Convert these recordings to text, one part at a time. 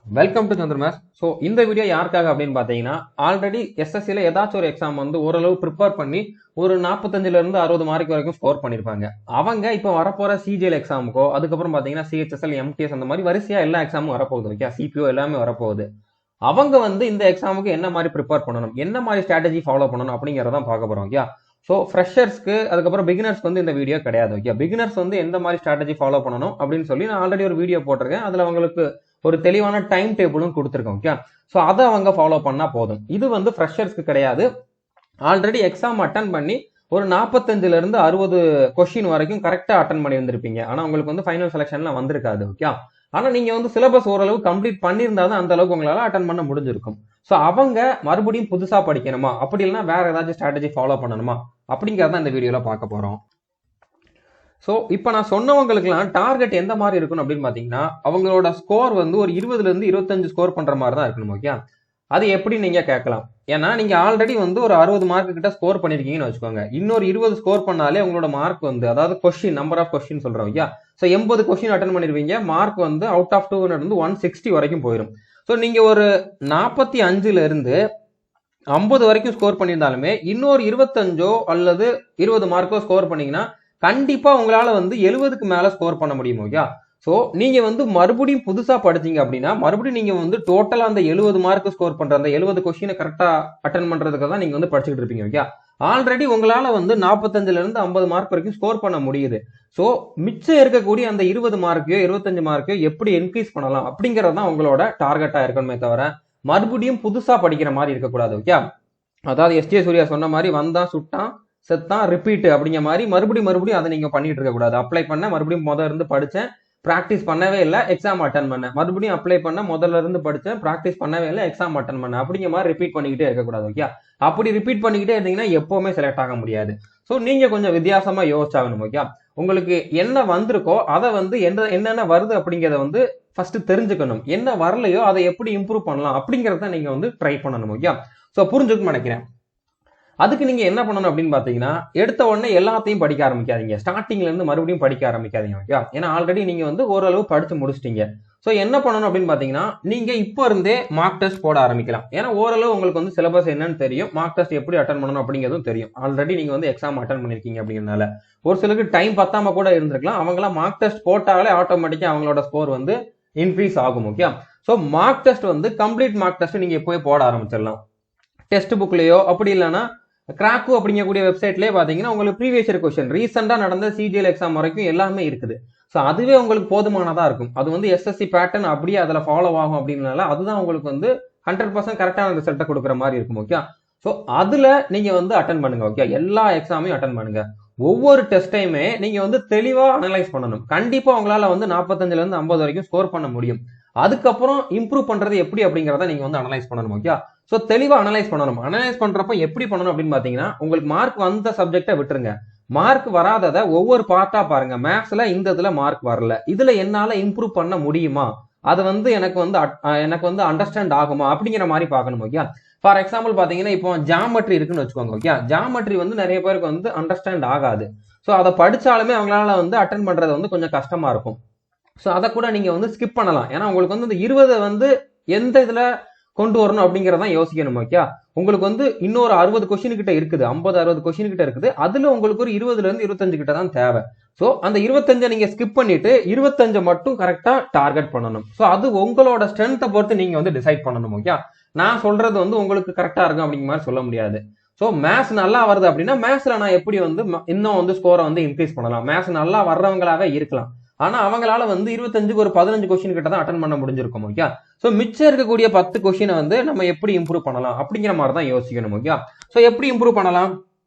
Welcome to சந்திரமாஸ். So இந்த video யாருக்காக அப்படின்னு பார்த்தீங்கன்னா, ஆல்ரெடி எஸ்எஸ்சியில் ஏதாச்சும் ஒரு எக்ஸாம் வந்து ஓரளவு ப்ரிப்பேர் பண்ணி ஒரு 45லேருந்து 60 மார்க் வரைக்கும் ஸ்கோர் பண்ணியிருப்பாங்க. அவங்க இப்போ வரப்போற சிஜிஎல் எக்ஸாமுக்கோ, அதுக்கப்புறம் பார்த்தீங்கன்னா சிஹெச்எஸ்எல், எம்டிஎஸ் அந்த மாதிரி வரிசையா எல்லா எக்ஸாமும் வரப்போகுது. ஓகே, சிபிஓ எல்லாமே வரப்போகுது. அவங்க வந்து இந்த எக்ஸாமுக்கு என்ன மாதிரி ப்ரிப்பேர் பண்ணணும், என்ன மாதிரி ஸ்ட்ராட்டஜி ஃபாலோ பண்ணணும் அப்படிங்கிறதான் பார்க்க போறோம். ஓகே, ஸோ ஃப்ரெஷர்ஸ்க்கு அதுக்கப்புறம் பிகினர்ஸ்க்கு வந்து இந்த வீடியோ கிடையாது. ஓகே, பிகினர்ஸ் வந்து எந்த மாதிரி ஸ்ட்ராட்டஜி ஃபாலோ பண்ணணும் அப்படின்னு சொல்லி நான் ஆல்ரெடி ஒரு வீடியோ போட்டிருக்கேன். அதுல அவங்களுக்கு ஒரு தெளிவான டைம் டேபிளும் கொடுத்துருக்கோம். ஓகே, ஸோ அதை அவங்க ஃபாலோ பண்ணா போதும். இது வந்து ஃப்ரெஷர்ஸ்க்கு கிடையாது. ஆல்ரெடி எக்ஸாம் அட்டன் பண்ணி ஒரு 45லேருந்து 60 கொஸ்டின் வரைக்கும் கரெக்டா அட்டன் பண்ணி வந்திருப்பீங்க. ஆனா உங்களுக்கு வந்து ஃபைனல் செலக்ஷன்லாம் வந்திருக்காது. ஓகே, ஆனா நீங்க வந்து சிலபஸ் ஓரளவு கம்ப்ளீட் பண்ணியிருந்தா தான் அந்த அளவுக்கு உங்களால அட்டன் பண்ண முடிஞ்சிருக்கும். ஸோ அவங்க மறுபடியும் புதுசா படிக்கணுமா, அப்படி இல்லைன்னா வேற ஏதாச்சும் ஸ்ட்ராட்டஜி ஃபாலோ பண்ணணுமா அப்படிங்கறத இந்த வீடியோல பார்க்க போறோம். ஸோ இப்போ நான் சொன்னவங்களுக்குலாம் டார்கெட் எந்த மாதிரி இருக்கணும் அப்படின்னு பார்த்தீங்கன்னா, அவங்களோட ஸ்கோர் வந்து ஒரு 20லேருந்து 25 ஸ்கோர் பண்ற மாதிரி தான் இருக்கணும். ஓகே, அது எப்படி நீங்க கேட்கலாம். ஏன்னா நீங்க ஆல்ரெடி வந்து ஒரு 60 மார்க் கிட்ட ஸ்கோர் பண்ணிருக்கீங்கன்னு வச்சுக்கோங்க. இன்னொரு 20 ஸ்கோர் பண்ணாலே உங்களோட மார்க் வந்து, அதாவது கொஸ்டின் நம்பர் ஆஃப் கொஸ்டின் சொல்றோம். ஓகே, ஸோ 80 கொஸ்டின் அட்டன் பண்ணிருவீங்க. மார்க் வந்து அவுட் ஆஃப் 200 வந்து 160 வரைக்கும் போயிடும். ஸோ நீங்க ஒரு 45லேருந்து 50 வரைக்கும் ஸ்கோர் பண்ணியிருந்தாலுமே இன்னொரு 25 அல்லது 20 மார்க்கோ ஸ்கோர் பண்ணீங்கன்னா கண்டிப்பா உங்களால வந்து 70க்கு மேல ஸ்கோர் பண்ண முடியும். ஓகே, சோ நீங்க வந்து மறுபடியும் புதுசா படிச்சீங்க அப்படின்னா மறுபடியும் நீங்க வந்து டோட்டலா அந்த 70 மார்க் ஸ்கோர் பண்ற அந்த 70 கொஸ்டினை கரெக்டா அட்டன் பண்றதுக்கு தான் நீங்க வந்து படிச்சுட்டு இருப்பீங்க. ஓகே, ஆல்ரெடி உங்களால வந்து 45லேருந்து 50 மார்க் வரைக்கும் ஸ்கோர் பண்ண முடியுது. சோ மிச்சம் இருக்கக்கூடிய அந்த 20 மார்க்கு 25 மார்க்கு எப்படி இன்க்ரீஸ் பண்ணலாம் அப்படிங்கறது தான் உங்களோட டார்கெட்டா இருக்கணுமே தவிர மறுபடியும் புதுசா படிக்கிற மாதிரி இருக்கக்கூடாது. ஓகே, அதாவது எஸ்ஜே சூர்யா சொன்ன மாதிரி வந்தான் சுட்டான் செத்தான் ரிப்பீட் அப்படிங்கிற மாதிரி மறுபடியும் அதை நீங்க பண்ணிட்டு இருக்க கூடாது. அப்ளை பண்ண மறுபடியும் முதல்ல இருந்து படிச்சேன், பிராக்டிஸ் பண்ணவே இல்லை, எக்ஸாம் அட்டன் பண்ண, மறுபடியும் அப்ளை பண்ண முதல்ல இருந்து படிச்சேன், பிராக்டிஸ் பண்ணவே இல்லை, எக்ஸாம் அட்டன் பண்ண அப்படிங்கிற மாதிரி ரிப்பீட் பண்ணிக்கிட்டே இருக்கக்கூடாது. ஓகே, அப்படி ரிப்பீட் பண்ணிக்கிட்டே இருந்தீங்கன்னா எப்பவுமே செலக்ட் ஆக முடியாது. ஸோ நீங்க கொஞ்சம் வித்தியாசமா யோசிச்சாகணும். ஓகே, உங்களுக்கு என்ன வந்திருக்கோ அதை வந்து என்னென்ன வருது அப்படிங்கிறத வந்து ஃபர்ஸ்ட் தெரிஞ்சுக்கணும். என்ன வரலையோ அதை எப்படி இம்ப்ரூவ் பண்ணலாம் அப்படிங்கறத நீங்க வந்து ட்ரை பண்ணணும். ஓகே, ஸோ புரிஞ்சுக்கணும்னு நினைக்கிறேன். அதுக்கு நீங்க என்ன பண்ணணும் அப்படின்னு பாத்தீங்கன்னா, எடுத்த உடனே எல்லாத்தையும் படிக்க ஆரம்பிக்காதீங்க. ஸ்டார்டிங்ல இருந்து மறுபடியும் படிக்க ஆரம்பிக்காதீங்க. ஓகே, ஏன்னா ஆல்ரெடி நீங்க வந்து ஓரளவு படிச்சு முடிச்சிட்டீங்க. சோ என்ன பண்ணணும் அப்படின்னு பாத்தீங்கன்னா, நீங்க இப்போ இருந்தே மார்க் டெஸ்ட் போட ஆரம்பிக்கலாம். ஏன்னா ஓரளவு உங்களுக்கு வந்து சிலபஸ் என்னன்னு தெரியும், மார்க் டெஸ்ட் எப்படி அட்டன் பண்ணணும் அப்படிங்கிறதும் தெரியும். ஆல்ரெடி நீங்க வந்து எக்ஸாம் அட்டன் பண்ணிருக்கீங்க அப்படிங்கிறதுனால ஒரு சிலருக்கு டைம் பத்தாம கூட இருந்திருக்கலாம். அவங்களாம் மார்க் டெஸ்ட் போட்டாலே ஆட்டோமேட்டிக்கா அவங்களோட ஸ்கோர் வந்து இன்க்ரீஸ் ஆகும். ஓகே, சோ மார்க் டெஸ்ட் வந்து கம்ப்ளீட் மார்க் டெஸ்ட் நீங்க எப்போவே போட ஆரம்பிச்சிடலாம். டெஸ்ட் புக்லயோ அப்படி இல்லைன்னா கிராக்கு அப்படிங்கக்கூடிய வெப்சைட்லயே பாத்தீங்கன்னா உங்களுக்கு ப்ரீவியஸ் இயர் கொஸ்டின் ரீசெண்டா நடந்த சிஜிஎல் எக்ஸாம் வரைக்கும் எல்லாமே இருக்குது. ஸோ அதுவே உங்களுக்கு போதுமானதா இருக்கும். அது வந்து எஸ்எஸ்சி பேட்டர்ன் அப்படியே அதுல ஃபாலோ ஆகும் அப்படின்னால அதுதான் உங்களுக்கு வந்து 100% கரெக்டான ரிசல்ட்டை கொடுக்குற மாதிரி இருக்கும். ஓகே, ஸோ அதுல நீங்க வந்து அட்டன் பண்ணுங்க. ஓகே, எல்லா எக்ஸாமையும் அட்டன் பண்ணுங்க. ஒவ்வொரு டெஸ்டையுமே நீங்க வந்து தெளிவா அனலைஸ் பண்ணணும். கண்டிப்பா உங்களால வந்து 45லேருந்து 50 வரைக்கும் ஸ்கோர் பண்ண முடியும். அதுக்கப்புறம் இம்ப்ரூவ் பண்றது எப்படி அப்படிங்கறத நீங்க வந்து அனலைஸ் பண்ணணும். ஓகே, சோ தெளிவா அனலைஸ் பண்ணணும். அனலைஸ் பண்றப்ப எப்படி பண்ணணும் அப்படின்னு பாத்தீங்கன்னா, உங்களுக்கு மார்க் வந்த சப்ஜெக்டை விட்டுருங்க, மார்க் வராததை ஒவ்வொரு பார்ட்டா பாருங்க. மேத்ஸ்ல இந்த இதுல மார்க் வரல, இதுல என்னால இம்ப்ரூவ் பண்ண முடியுமா, அது வந்து எனக்கு வந்து அண்டர்ஸ்டாண்ட் ஆகுமா அப்படிங்கிற மாதிரி பார்க்கணும். ஓகே, ஃபார் எக்ஸாம்பிள் பாத்தீங்கன்னா இப்போ ஜாமெட்ரி இருக்குன்னு வச்சுக்கோங்க. ஓகே, ஜாமெட்ரி வந்து நிறைய பேருக்கு வந்து அண்டர்ஸ்டாண்ட் ஆகாது. ஸோ அதை படிச்சாலுமே அவங்களால வந்து அட்டன் பண்றது வந்து கொஞ்சம் கஷ்டமா இருக்கும். ஸோ அதை கூட நீங்க வந்து ஸ்கிப் பண்ணலாம். ஏன்னா உங்களுக்கு வந்து இந்த 20 வந்து எந்த இதுல கொண்டு வரணும் அப்படிங்கறதான் யோசிக்கணும். ஓகே, உங்களுக்கு வந்து இன்னொரு 60 கொஸ்டின் கிட்ட இருக்குது, 50-60 கொஸ்டின் கிட்ட இருக்குது. அதுல உங்களுக்கு ஒரு 20லேருந்து 25 கிட்ட தான் தேவை. சோ அந்த 25 நீங்க ஸ்கிப் பண்ணிட்டு 25 மட்டும் கரெக்டா டார்கெட் பண்ணணும். சோ அது உங்களோட ஸ்ட்ரென்த்தை பொறுத்து நீங்க வந்து டிசைட் பண்ணணும். ஓகே, நான் சொல்றது வந்து உங்களுக்கு கரெக்டா இருக்கும் அப்படிங்கிற மாதிரி சொல்ல முடியாது. சோ மேத்ஸ் நல்லா வருது அப்படின்னா மேத்ஸ்ல நான் எப்படி வந்து இன்னும் வந்து ஸ்கோரை வந்து இன்க்ரீஸ் பண்ணலாம். மேத்ஸ் நல்லா வர்றவங்களாவே இருக்கலாம், ஆனா அவங்களால வந்து 25க்கு ஒரு 15 கொஸ்டின் கிட்ட தான் அட்டன் பண்ண முடிஞ்சிருக்கும். ஓகே, சோ மிச்சம் இருக்கக்கூடிய 10 கொஸ்டினை வந்து நம்ம எப்படி இம்ப்ரூவ் பண்ணலாம் அப்படிங்கிற மாதிரி தான் யோசிக்கணும். ஓகே, சோ எப்படி இம்ப்ரூவ் பண்ணலாம்,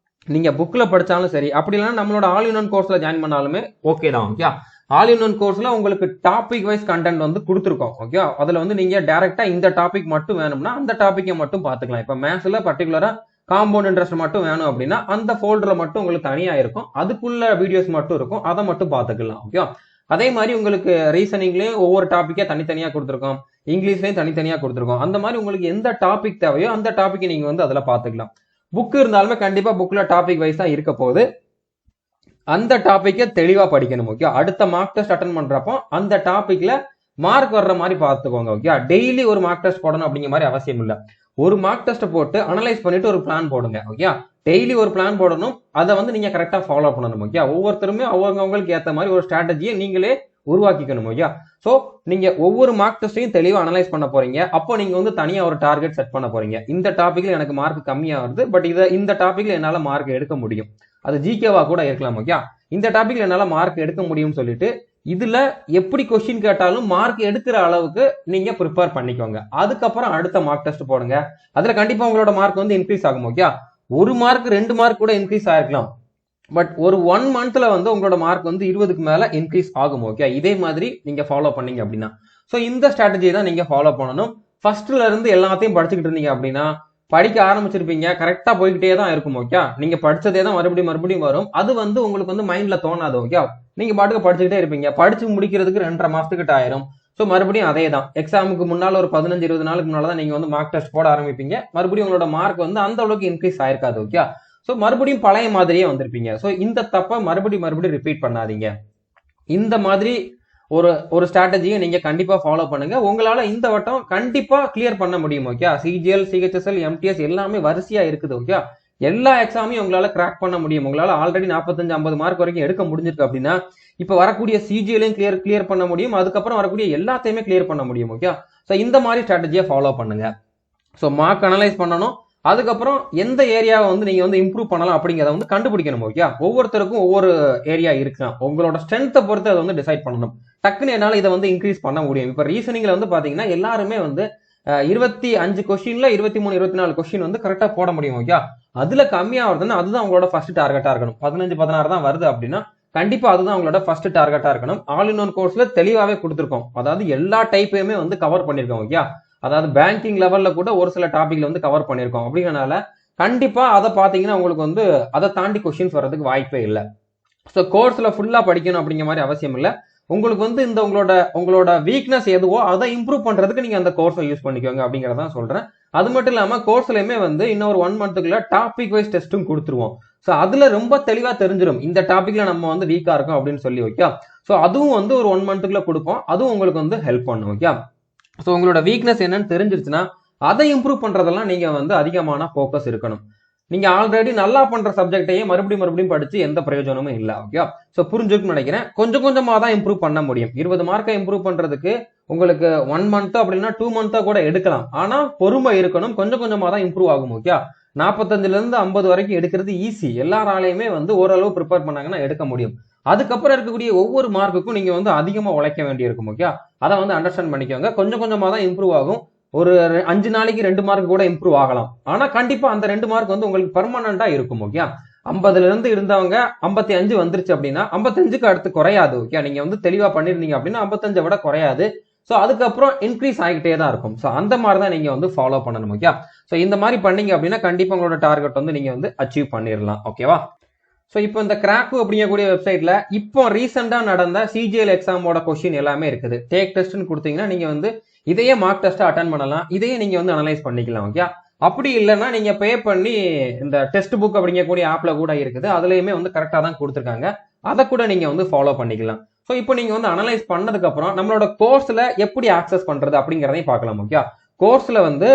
நீங்க புக்ல படிச்சாலும் சரி, அப்படி இல்லைன்னா நம்மளோட ஆல் இன் ஒன் கோர்ஸ்ல ஜாயின் பண்ணாலுமே ஓகே தான். ஓகே, ஆல் இன் ஒன் கோர்ஸ்ல உங்களுக்கு டாபிக் வைஸ் கண்டென்ட் வந்து கொடுத்துருக்கோம். ஓகே, அதுல வந்து நீங்க டைரக்டா இந்த டாபிக் மட்டும் வேணும்னா அந்த டாபிக்கை மட்டும் பாத்துக்கலாம். இப்ப மேத்ஸ்ல பர்டிகுலரா காம்பவுண்ட் இன்ட்ரெஸ்ட் மட்டும் வேணும் அப்படின்னா அந்த ஃபோல்டர்ல மட்டும் உங்களுக்கு தனியா இருக்கும், அதுக்குள்ள வீடியோஸ் மட்டும் இருக்கும், அதை மட்டும் பாத்துக்கலாம். ஓகே, அதே மாதிரி உங்களுக்கு ரீசனிங்லயும் ஒவ்வொரு டாபிக்கா தனித்தனியா கொடுத்துருக்கோம், இங்கிலீஷ்லயும் தனித்தனியா கொடுத்துருக்கோம். அந்த மாதிரி உங்களுக்கு எந்த டாபிக் தேவையோ அந்த டாபிக் நீங்க வந்து அதுல பாத்துக்கலாம். புக் இருந்தாலுமே கண்டிப்பா புக்ல டாபிக் வைஸ் தான் இருக்க போகுது, அந்த டாபிக்கை தெளிவா படிக்கணும். ஓகே, அடுத்த மார்க் டெஸ்ட் அட்டன் பண்றப்போ அந்த டாபிக்ல மார்க் வர்ற மாதிரி பார்த்துக்கோங்க. ஓகே, டெய்லி ஒரு மார்க் டெஸ்ட் போடணும் அப்படிங்கிற மாதிரி அவசியம் இல்லை. ஒரு மார்க் டெஸ்ட் போட்டு அனலைஸ் பண்ணிட்டு ஒரு பிளான் போடுங்க. ஓகே, டெய்லி ஒரு பிளான் போடணும், அதை வந்து நீங்க கரெக்டா ஃபாலோ பண்ணணும். ஓகே, ஒவ்வொருத்தருமே அவங்களுக்கு ஏற்ற மாதிரி ஒரு ஸ்ட்ராட்டஜியை நீங்களே உருவாக்கிக்கணும். ஓகே, சோ நீங்க ஒவ்வொரு மார்க் டெஸ்டையும் தெளிவா அனலைஸ் பண்ண போறீங்க. அப்போ நீங்க வந்து தனியா ஒரு டார்கெட் செட் பண்ண போறீங்க. இந்த டாபிக்ல எனக்கு மார்க் கம்மியா வருது, பட் இந்த டாபிக்ல என்னால மார்க் எடுக்க முடியும். அது ஜிகேவா கூட இருக்கலாம். ஓகே, இந்த டாபிக்ல என்னால மார்க் எடுக்க முடியும்னு சொல்லிட்டு இதுல எப்படி கொஸ்டின் கேட்டாலும் மார்க் எடுக்கிற அளவுக்கு நீங்க ப்ரிப்பேர் பண்ணிக்கோங்க. அதுக்கப்புறம் அடுத்த மார்க் டெஸ்ட் போடுங்க. அதுல கண்டிப்பா உங்களோட மார்க் வந்து இன்க்ரீஸ் ஆகும். ஓகே, ஒரு மார்க் 2 மார்க் கூட இன்க்ரீஸ் ஆயிருக்கலாம், பட் ஒரு 1 மந்த்ல வந்து உங்களோட மார்க் வந்து 20க்கு மேல இன்க்ரீஸ் ஆகும். ஓகே, இதே மாதிரி நீங்க ஃபாலோ பண்ணீங்க அப்படின்னா, சோ இந்த ஸ்ட்ராட்டஜி தான் நீங்க ஃபாலோ பண்ணணும். ஃபர்ஸ்ட்ல இருந்து எல்லாத்தையும் படிச்சுக்கிட்டு இருந்தீங்க அப்படின்னா படிக்க ஆரம்பிச்சிருப்பீங்க, கரெக்டா போய்கிட்டே தான் இருக்கும். ஓகே, நீங்க படிச்சதே தான் மறுபடியும் வரும். அது வந்து உங்களுக்கு வந்து மைண்ட்ல தோணாது. ஓகே, நீங்க பாட்டுக்கு படிச்சுக்கிட்டே இருப்பீங்க. படிச்சு முடிக்கிறதுக்கு 2.5 மாசத்துக்கிட்ட ஆயிரும். ஸோ மறுபடியும் அதே தான், எக்ஸாமுக்கு முன்னால ஒரு 15-20 நாளுக்கு முன்னால தான் நீங்க வந்து மார்க் டெஸ்ட் போட ஆரம்பிப்பீங்க. மறுபடியும் உங்களோட மார்க் வந்து அந்த அளவுக்கு இன்க்ரீஸ் ஆயிருக்காது. ஓகே, ஸோ மறுபடியும் பழைய மாதிரியே வந்திருப்பீங்க. ஸோ இந்த தப்பை மறுபடியும் ரிப்பீட் பண்ணாதீங்க. இந்த மாதிரி ஒரு ஸ்ட்ராட்டஜியை நீங்க கண்டிப்பா ஃபாலோ பண்ணுங்க. உங்களால இந்த வட்டம் கண்டிப்பா கிளியர் பண்ண முடியும். ஓகே, சிஜிஎல், சிஹெச்எஸ்எல், எம்டிஎஸ் எல்லாமே வரிசையா இருக்குது. ஓகே, எல்லா எக்ஸாமையும் உங்களால கிராக் பண்ண முடியும். உங்களால ஆல்ரெடி 45-50 மார்க் வரைக்கும் எடுக்க முடிஞ்சிருக்கு அப்படின்னா இப்ப வரக்கூடிய சிஜிஎலையும் கிளியர் பண்ண முடியும். அதுக்கப்புறம் வரக்கூடிய எல்லாத்தையுமே கிளியர் பண்ண முடியும். ஓகே, ஸோ இந்த மாதிரி ஸ்ட்ராட்டஜியை ஃபாலோ பண்ணுங்க. ஸோ மார்க் அனலைஸ் பண்ணணும், அதுக்கப்புறம் எந்த ஏரியாவை வந்து நீங்க வந்து இம்ப்ரூவ் பண்ணலாம் அப்படிங்கிறத வந்து கண்டுபிடிக்கணும். ஓகே, ஒவ்வொருத்தருக்கும் ஒவ்வொரு ஏரியா இருக்கலாம். உங்களோட ஸ்ட்ரென்த்தை பொறுத்து அதை வந்து டிசைட் பண்ணணும். டக்குன்னு என்னால இதை வந்து இன்க்ரீஸ் பண்ண முடியும். இப்ப ரீசனிங்ல வந்து பாத்தீங்கன்னா எல்லாருமே வந்து 25 கொஸ்டின்ல 23-24 கொஸ்டின் வந்து கரெக்டா போட முடியும். ஓகே, அதுல கம்மியா வருதுன்னா அதுதான் உங்களோட ஃபர்ஸ்ட் டார்கெட்டா இருக்கணும். 15-16 தான் வருது அப்படின்னா கண்டிப்பா அதுதான் உங்களோட ஃபர்ஸ்ட் டார்கெட்டா இருக்கணும். ஆல் இன் ஒன் கோர்ஸ்ல தெளிவாவே கொடுத்துருக்கோம். அதாவது எல்லா டைப்பையுமே வந்து கவர் பண்ணிருக்கோம். ஓகே, அதாவது பேங்கிங் லெவல்ல கூட ஒரு சில டாபிக்ல வந்து கவர் பண்ணிருக்கோம். அப்படிங்கறனால கண்டிப்பா அதை பாத்தீங்கன்னா உங்களுக்கு வந்து அதை தாண்டி கொஸ்டின்ஸ் வர்றதுக்கு வாய்ப்பே இல்லை. ஸோ கோர்ஸ்ல ஃபுல்லா படிக்கணும் அப்படிங்கிற மாதிரி அவசியம் இல்லை. உங்களுக்கு வந்து இந்த உங்களோட வீக்னஸ் எதுவோ அதை இம்ப்ரூவ் பண்றதுக்கு நீங்க அந்த கோர்ஸை யூஸ் பண்ணிக்கோங்க அப்படிங்கறதான் சொல்றேன். அது மட்டும் இல்லாம கோர்ஸ்லயுமே வந்து இன்னொரு 1 மந்த்துக்குள்ள டாபிக் வைஸ் டெஸ்ட்டும் கொடுத்துருவோம். ஸோ அதுல ரொம்ப தெளிவா தெரிஞ்சிடும் இந்த டாபிக்ல நம்ம வந்து வீக்கா இருக்கோம் அப்படின்னு சொல்லி. ஓகே, ஸோ அதுவும் வந்து ஒரு 1 மந்த்துக்குள்ள கொடுப்போம். அதுவும் உங்களுக்கு வந்து ஹெல்ப் பண்ணும். ஓகே, ஸோ உங்களோட வீக்னஸ் என்னன்னு தெரிஞ்சிருச்சுன்னா அதை இம்ப்ரூவ் பண்றதெல்லாம் நீங்க வந்து அதிகமான ஃபோக்கஸ் இருக்கணும். நீங்க ஆல்ரெடி நல்லா பண்ற சப்ஜெக்டையே மறுபடியும் படிச்சு எந்த பிரயோஜனமும் இல்லை. ஓகே, ஸோ புரிஞ்சுக்குன்னு நினைக்கிறேன். கொஞ்சமா தான் இம்ப்ரூவ் பண்ண முடியும். 20 மார்க்கை இம்ப்ரூவ் பண்றதுக்கு உங்களுக்கு 1 மந்த்தோ அப்படின்னா 2 மந்த்தோ கூட எடுக்கலாம். ஆனா பொறுமை இருக்கணும், கொஞ்சமா தான் இம்ப்ரூவ் ஆகும். ஓகே, 45-50 வரைக்கும் எடுக்கிறது ஈஸி. எல்லாராலையுமே வந்து ஓரளவு ப்ரிப்பேர் பண்ணாங்கன்னா எடுக்க முடியும். அதுக்கப்புறம் இருக்கக்கூடிய ஒவ்வொரு மார்க்குக்கும் நீங்க வந்து அதிகமா உழைக்க வேண்டியிருக்கும். ஓகே, அதை வந்து அண்டர்ஸ்டாண்ட் பண்ணிக்கோங்க. கொஞ்சமா தான் இம்ப்ரூவ் ஆகும். ஒரு 5 நாளைக்கு 2 மார்க் கூட இம்ப்ரூவ் ஆகலாம். ஆனா கண்டிப்பா அந்த 2 மார்க் வந்து உங்களுக்கு பெர்மனண்டா இருக்கும். ஓகே, 50ல இருந்து இருந்தவங்க 55 வந்துருச்சு அப்படின்னா 55க்கு அடுத்து குறையாது. ஓகே, நீங்க வந்து தெளிவா பண்ணிருந்தீங்க அப்படின்னா 55 விட குறையாது. ஸோ அதுக்கப்புறம் இன்க்ரீஸ் ஆகிட்டே தான் இருக்கும். ஸோ அந்த மாதிரி தான் நீங்க வந்து ஃபாலோ பண்ணணும். ஓகே, ஸோ இந்த மாதிரி பண்ணீங்க அப்படின்னா கண்டிப்பா உங்களோட டார்கெட் வந்து நீங்க வந்து அச்சீவ் பண்ணிடலாம். ஓகேவா? ஸோ இப்போ இந்த கிராக்கு அப்படிங்கக்கூடிய வெப்சைட்ல இப்போ ரீசெண்டா நடந்த சிஜிஎல் எக்ஸாமோட கொஸ்டின் எல்லாமே இருக்குது. டேக் டெஸ்ட்னு கொடுத்தீங்கன்னா நீங்க வந்து இதையே மார்க் டெஸ்ட் அட்டன் பண்ணலாம். இதையே நீங்க வந்து அனலைஸ் பண்ணிக்கலாம். ஓகே, அப்படி இல்லைன்னா நீங்க பே பண்ணி இந்த டெஸ்ட் புக் அப்படிங்கக்கூடிய ஆப்ல கூட இருக்குது. அதுலயுமே வந்து கரெக்டா தான் கொடுத்துருக்காங்க. அதை கூட நீங்க வந்து ஃபாலோ பண்ணிக்கலாம். ஸோ இப்போ நீங்க வந்து அனலைஸ் பண்ணதுக்கு அப்புறம் நம்மளோட கோர்ஸ்ல எப்படி ஆக்சஸ் பண்றது அப்படிங்கிறதையும் பார்க்கலாம். ஓகே, கோர்ஸ்ல வந்து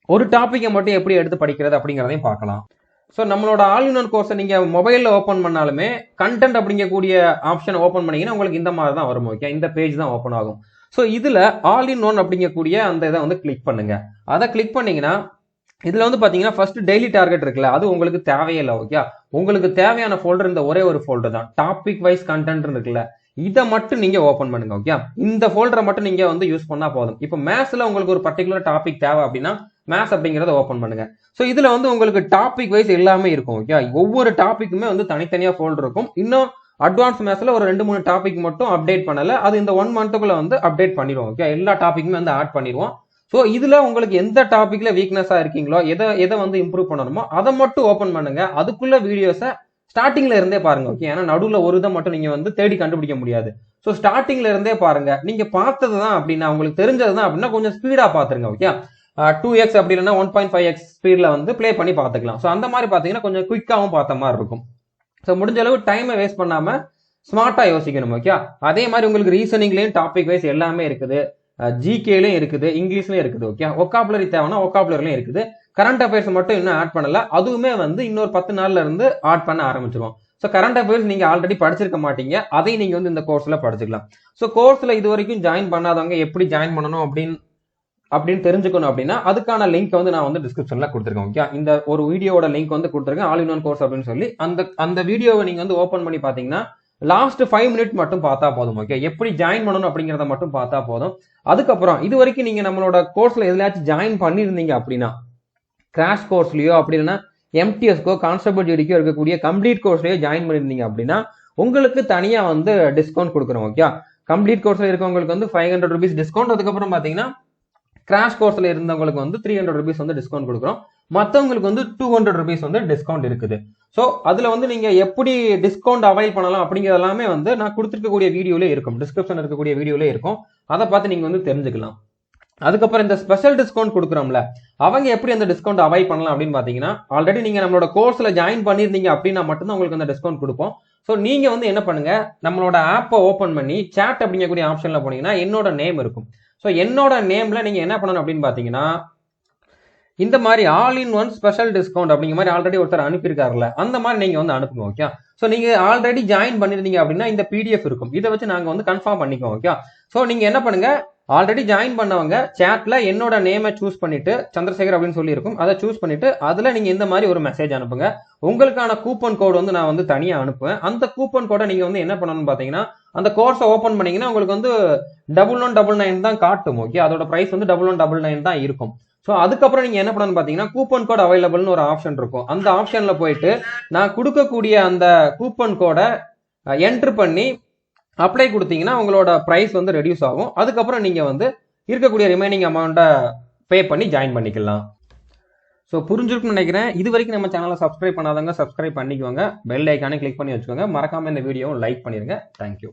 ஒரு டாபிக்கை மட்டும் எப்படி எடுத்து படிக்கிறது அப்படிங்கிறதையும் பார்க்கலாம். ஸோ நம்மளோட ஆல் இன் ஒன் கோர்ஸை நீங்க மொபைல்ல ஓப்பன் பண்ணாலுமே கண்டென்ட் அப்படிங்கக்கூடிய ஆப்ஷன் ஓப்பன் பண்ணீங்கன்னா உங்களுக்கு இந்த மாதிரி தான் வரும். ஓகே, இந்த பேஜ் தான் ஓப்பன் ஆகும். ஸோ இதுல ஆல் இன் ஒன் அப்படிங்கக்கூடிய அந்த இதை வந்து கிளிக் பண்ணுங்க. அதை கிளிக் பண்ணீங்கன்னா இதுல வந்து பாத்தீங்கன்னா ஃபர்ஸ்ட் டெய்லி டார்கெட் இருக்குல்ல, அது உங்களுக்கு தேவையே இல்லை. ஓகே, உங்களுக்கு தேவையான ஃபோல்டர் இந்த ஒரே ஒரு ஃபோல்டர் தான், டாபிக் வைஸ் கண்டென்ட் இருக்குல்ல, இதை மட்டும் நீங்க ஓப்பன் பண்ணுங்க. ஓகே, இந்த ஃபோல்டரை மட்டும் நீங்க வந்து யூஸ் பண்ணா போதும். இப்போ மேத்ஸ்ல உங்களுக்கு ஒரு பர்டிகுலர் டாபிக் தேவை அப்படின்னா மேத்ஸ் அப்படிங்கறத ஓப்பன் பண்ணுங்க. ஸோ இதுல வந்து உங்களுக்கு டாபிக் வைஸ் எல்லாமே இருக்கும். ஓகே, ஒவ்வொரு டாபிக்குமே வந்து தனித்தனியா ஃபோல்டர் இருக்கும். இன்னும் அட்வான்ஸ் மேத்ஸ்ல ஒரு 2-3 டாபிக் மட்டும் அப்டேட் பண்ணல, அது இந்த 1 மந்த்துக்குள்ள வந்து அப்டேட் பண்ணிடுவோம். ஓகே, எல்லா டாபிக்குமே வந்து ஆட் பண்ணிடுவோம். ஸோ இதுல உங்களுக்கு எந்த டாபிக்ல வீக்னஸா இருக்கீங்களோ, எதை வந்து இம்ப்ரூவ் பண்ணணுமோ அதை மட்டும் ஓப்பன் பண்ணுங்க. அதுக்குள்ள வீடியோஸை ஸ்டார்டிங்ல இருந்தே பாருங்க. ஓகே, ஏன்னா நடுவுல ஒரு இதை மட்டும் நீங்க வந்து தேடி கண்டுபிடிக்க முடியாது. ஸோ ஸ்டார்டிங்ல இருந்தே பாருங்க. நீங்க பார்த்தது தான் அப்படின்னா, உங்களுக்கு தெரிஞ்சது தான் அப்படின்னா கொஞ்சம் ஸ்பீடா பாத்துருங்க. ஓகே, 2x அப்படி இல்லைன்னா 1.5x ஸ்பீட்ல வந்து பிளே பண்ணி பார்த்துக்கலாம். ஸோ அந்த மாதிரி பாத்தீங்கன்னா கொஞ்சம் குயிக்காவும் பார்த்த மாதிரி இருக்கும். ஸோ முடிஞ்ச அளவு டைமை வேஸ்ட் பண்ணாம ஸ்மார்ட்டா யோசிக்கணும். ஓகே, அதே மாதிரி உங்களுக்கு ரீசனிங்லயும் டாபிக் வைஸ் எல்லாமே இருக்குது, ஜிகேலயும் இருக்குது, இங்கிலீஷ்லயும் இருக்குது. ஓகே, ஒக்காபுலரி தேவைன்னா ஒக்காபுலரிலயும் இருக்குது. கரண்ட் அஃபேர்ஸ் மட்டும் இன்னும் ஆட் பண்ணல, அதுவுமே வந்து இன்னொரு 10 நாள்ல இருந்து ஆட் பண்ண ஆரம்பிச்சிருவோம். ஸோ கரண்ட் அஃபேர்ஸ் நீங்க ஆல்ரெடி படிச்சிருக்க மாட்டீங்க, அதை நீங்க வந்து இந்த கோர்ஸ்ல படிச்சுக்கலாம். ஸோ கோர்ஸ்ல இது வரைக்கும் ஜாயின் பண்ணாதவங்க எப்படி ஜாயின் பண்ணணும் அப்படின்னு தெரிஞ்சுக்கணும் அப்படின்னா அதுக்கான லிங்க் வந்து நான் வந்து டிஸ்கிரிப்ஷன்ல கொடுத்துருக்கேன். ஓகே, இந்த ஒரு வீடியோட லிங்க் வந்து கொடுத்துருக்கேன், ஆல் இன் ஒன் கோர்ஸ் அப்படின்னு சொல்லி. அந்த வீடியோவை நீங்க வந்து ஓபன் பண்ணி பாத்தீங்கன்னா லாஸ்ட் 5 மினிட் மட்டும் பார்த்தா போதும். ஓகே, எப்படி ஜாயின் பண்ணணும் அப்படிங்கறத மட்டும் பார்த்தா போதும். அதுக்கப்புறம் இது வரைக்கும் நீங்க நம்மளோட கோர்ஸ்ல எதுலாச்சும் ஜாயின் பண்ணிருந்தீங்க அப்படின்னா, கிராஷ் கோர்ஸ்லயோ அப்படி இல்லைன்னா எம்டிஎஸ்க்கோ கான்ஸ்டபிள் டியூட்டிக்கோ இருக்கக்கூடிய கம்ப்ளீட் கோர்ஸ்லயோ ஜாயின் பண்ணிருந்தீங்க அப்படின்னா உங்களுக்கு தனியா வந்து டிஸ்கவுண்ட் கொடுக்குறோம். ஓகே, கம்ப்ளீட் கோர்ஸ்ல இருக்கவங்களுக்கு வந்து 500 rupees டிஸ்கவுண்ட். அதுக்கப்புறம் பாத்தீங்கன்னா கிராஷ் கோர்ஸ்ல இருந்தவங்களுக்கு வந்து 300 rupees வந்து டிஸ்கவுண்ட் கொடுக்குறோம். மற்றவங்களுக்கு வந்து 200 rupees வந்து டிஸ்கவுண்ட் இருக்குது. ஸோ அதுல வந்து நீங்க எப்படி டிஸ்கவுண்ட் அவைல் பண்ணலாம் அப்படிங்கிறது எல்லாமே வந்து நான் கொடுத்துருக்கக்கூடிய வீடியோல இருக்கும், டிஸ்கிரிப்ஷன் இருக்கக்கூடிய வீடியோல இருக்கும், அதை பார்த்து நீங்க வந்து தெரிஞ்சுக்கலாம். அதுக்கப்புறம் இந்த ஸ்பெஷல் டிஸ்கவுண்ட் கொடுக்குறோம்ல, அவங்க எப்படி அந்த டிஸ்கவுண்ட் அவைல் பண்ணலாம் அப்படின்னு பாத்தீங்கன்னா, ஆல்ரெடி நீங்க நம்மளோட கோர்ஸ்ல ஜாயின் பண்ணிருந்தீங்க அப்படின்னா மட்டும்தான் உங்களுக்கு அந்த டிஸ்கவுண்ட் கொடுப்போம். ஸோ நீங்க வந்து என்ன பண்ணுங்க, நம்மளோட ஆப்பை ஓபன் பண்ணி சேட் அப்படிங்கக்கூடிய ஆப்ஷன்ல போனீங்கன்னா என்னோட நேம் இருக்கும். ஸோ என்னோட நேம்ல நீங்க என்ன பண்ணணும் அப்படின்னு பாத்தீங்கன்னா, இந்த மாதிரி all in one special discount அப்படிங்கிற மாதிரி ஆல்ரெடி ஒருத்தர் அனுப்பியிருக்காருல்ல, அந்த மாதிரி நீங்க வந்து அனுப்புங்க. ஓகே, ஸோ நீங்க ஆல்ரெடி ஜாயின் பண்ணிருந்தீங்க அப்படின்னா இந்த பிடிஎஃப் இருக்கும், இதை வச்சு நாங்க வந்து கன்ஃபார்ம் பண்ணிக்குவோம். ஓகே, ஸோ நீங்க என்ன பண்ணுங்க, ஆல்ரெடி ஜாயின் பண்ணவங்க சேட்ல என்னோட நேமை சூஸ் பண்ணிட்டு சந்திரசேகர் அப்படின்னு சொல்லி இருக்கும், அதை சூஸ் பண்ணிட்டு அதுல நீங்க இந்த மாதிரி ஒரு மெசேஜ் அனுப்புங்க. உங்களுக்கான கூப்பன் கோடு வந்து நான் வந்து தனியா அனுப்புவேன். அந்த கூப்பன் கோடை நீங்க வந்து என்ன பண்ணணும்னு பாத்தீங்கன்னா, அந்த கோர்ஸை ஓபன் பண்ணீங்கன்னா உங்களுக்கு வந்து 1199 தான் காட்டும். ஓகே, அதோட பிரைஸ் வந்து 1199 தான் இருக்கும். ஸோ அதுக்கப்புறம் நீங்க என்ன பண்ணணும்னு பாத்தீங்கன்னா, கூப்பன் கோட் அவைலபிள்னு ஒரு ஆப்ஷன் இருக்கும், அந்த ஆப்ஷன்ல போயிட்டு நான் கொடுக்கக்கூடிய அந்த கூப்பன் கோடை என்ட்ரு பண்ணி அப்ளை கொடுத்தீங்கன்னா உங்களோட பிரைஸ் வந்து ரெடியூஸ் ஆகும். அதுக்கப்புறம் நீங்க வந்து இருக்கக்கூடிய ரிமைனிங் அமௌண்ட்டை பே பண்ணி ஜாயின் பண்ணிக்கலாம். ஸோ புரிஞ்சிருக்குன்னு நினைக்கிறேன். இது வரைக்கும் நம்ம சேனலை சப்ஸ்கிரைப் பண்ணாதவங்க சப்ஸ்கிரைப் பண்ணிக்கோங்க, பெல் ஐக்கானே கிளிக் பண்ணி வச்சுக்கோங்க, மறக்காம இந்த வீடியோவை லைக் பண்ணிருங்க. தேங்க்யூ.